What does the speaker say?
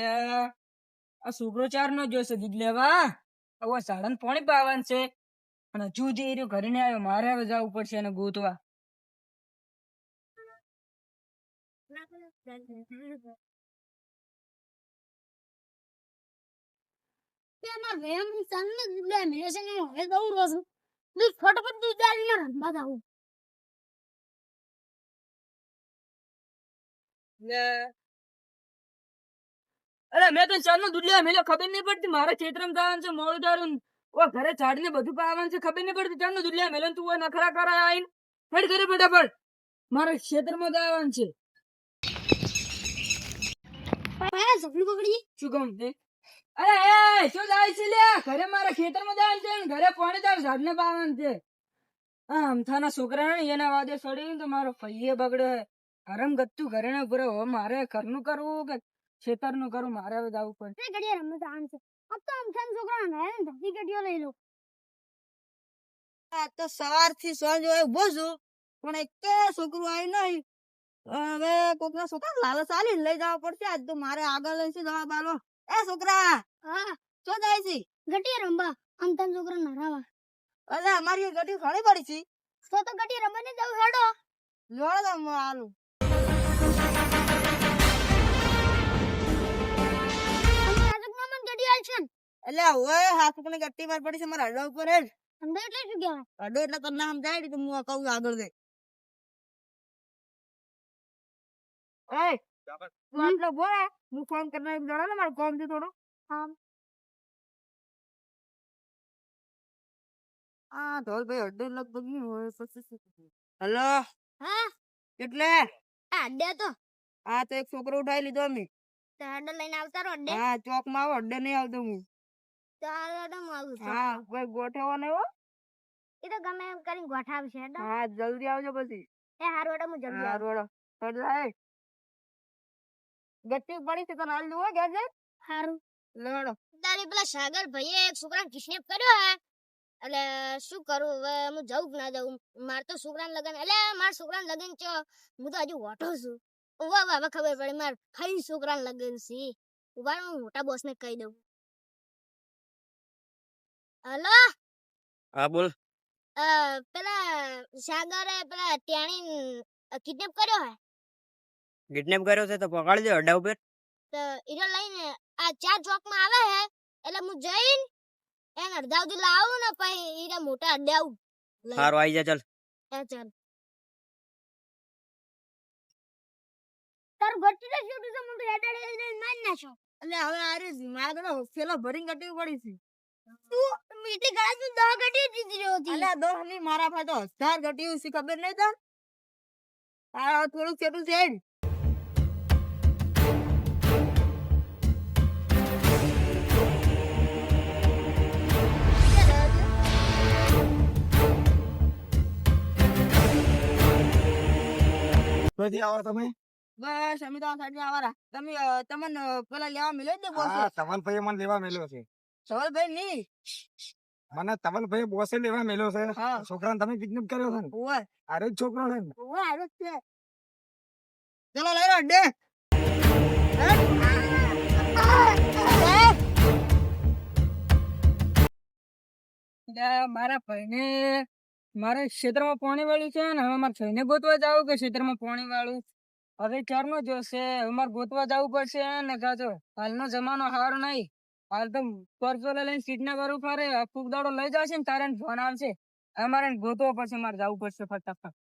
એટલે આ છોકરો ચાર નો જોશે દૂધ લેવા. હવે સાડન પાણી પાવાનું છે અને હજુ જે એ રહ્યો ઘરે ને આવ્યો, મારે હવે જવું પડશે એને ગોતવા. અરે મેં તો ચાર નું દૂધ લેવા મેલ્યો, ખબર નહીં પડતી મારે ખેતરમાં જવાનું છે, મોડું તારું ઘરે ઝાડ ને બધું પાવાનું છે, ખબર નહીં પડતી ચાર નું દૂધ લેવા મેલ્યો. તું નખરા કરાય આવીને હેડ ઘરે ફટાફટ, મારે ખેતરમાં જવાનું છે. શું કહું તે? અરે એ શું જાય છે લે? ઘરે મારા ખેતરમાં જવાનું છે ને ઘરે પાણી તાર ઝાડ ને પાવાનું છે. આ અમથાના છોકરા ને એના વાદે સડી તો મારો ફઈએ બગડે. હરમ ગત્તું ઘરે ને પૂરે હવે મારે ઘરનું કરવું કે ખેતર નું કરું, મારે હવે જવું પડે. સવાર થી સાંજ ઉભો છું પણ એક છોકરું આવ્યું નહીં. હવે કોક ના છોકરા લાલચ આલી લઈ જવા પડશે. આજ તો મારે આગળ લઈ જવા બાલો. એ છોકરા શું જાય છે? ગટિયા રંબા આમ તન છોકરા નરાવા. અરે અમારી ગટી ઘણી પડી છે તો ગટિયા રંબા ને જાવ હેડો. જોડો તો આલું એટલે ઓય હાથ ઉપર ગટ્ટી માર પડી છે મારા અડ્ડા ઉપર હેડ. અંદર એટલે શું કહેવાય? અડો એટલે તને નામ જાય તો હું કહું આગળ દે. એ આટલો બોલે હું ફોન કરીને જણા ને મારું કામ છે થોડું. હા ધોલ ભાઈ અડ્ડો લગભગ નહીં હોય. હેલો હા એટલે આ અડ્ડે તો આ તો એક છોકરો ઉઠાઈ લીધો અમે. તો અડ્ડે લઈને આવતા રહો. અડ્ડે હા ચોક માં આવો, અડ્ડે નહીં આવતો હું. તો અડ્ડે માં આવું છું. હા ભાઈ ગોઠવવા નહીં હો. એ તો ગમે એમ કરીને ગોઠાવશે. અડ્ડો હા જલ્દી આવજો પછી. એ હારું અડ્ડે હું જલ્દી હા આવું. રોડો હે ગટ્ટી પડી છે તને હાલ દઉં હો ઘેર જઈ. હારું લેડો. તારી પેલા સાગર ભાઈએ એક છોકરાને કિડનેપ કર્યો હે. એટલે શું કરું હવે? હું જઉં કે ના જઉં? માર તો છોકરાને લગન એટલે માર છોકરાને લગન છે. હું તો હજુ ઓઠો છું. ઉભા હવે ખબર પડી માર ખાઈ છોકરાને લગન છે. ઉભા હું મોટા બોસ ને કહી દઉં. હલો હા બોલ. પેલા સાગરે પેલા ટેણી કિડનેપ કર્યો હે. કિડનેપ કર્યો છે તો પકડી દે અડ્ડા ઉપર. તો ઈરો લઈને આ 4 ચોક માં આવે હે. એટલે હું જઈને એને અડધા સુધી લાવું ને પછી ઈરા મોટા અડ્ડે આવું. સારું આવી જા ચાલ. ચાલ તારું ગટ્ટી ને શું તો મોટું હેડડે લઈને મારી નાખો. એટલે હવે આ રે મારા ફેલો ભરીને ગટ્ટી પડી છે. તું મીઠી ગાય તું 10 ગટ્ટી દીધી હતી. એટલે દોહ ની મારા પાસે તો 1000 ગટ્ટી છે ખબર નહીં તને? આ થોડુંક છેટું છે જ. ક્યાંથી આવો તમે? બસ અમે તો આ સાઈડ આવારા. તમે તમને પેલા લેવા મળ્યો જ ને બોસ? હા તવલભાઈ મને લેવા મેલ્યો છે. સવલભાઈ ની મને તવલભાઈ બોસે લેવા મેલ્યો છે. હા છોકરાને તમે કિડનેપ કર્યો છે ને? ઓય આરે જ છોકરો છે ને? ઓય આરો છે. ચલો લઈ લો અડ્ડે. મારા ભાઈને મારે ક્ષેત્રમાં પાણી વાળું છે ને હવે મારે ભાઈને ગોતવા જવું કે ક્ષેત્રમાં પાણી વાળું. હવે ક્યારનો જોશે? હવે મારે ગોતવા જવું પડશે ને કાજો હાલનો જમાનો સારો નહીં. હાલ તો પરચો લઈને સીટના પર ફરે ફૂગ દાડો લઈ જશે ને તારે ફોન આવશે. હવે મારે ગોતવો પડશે, મારે જવું પડશે ફટાફટ.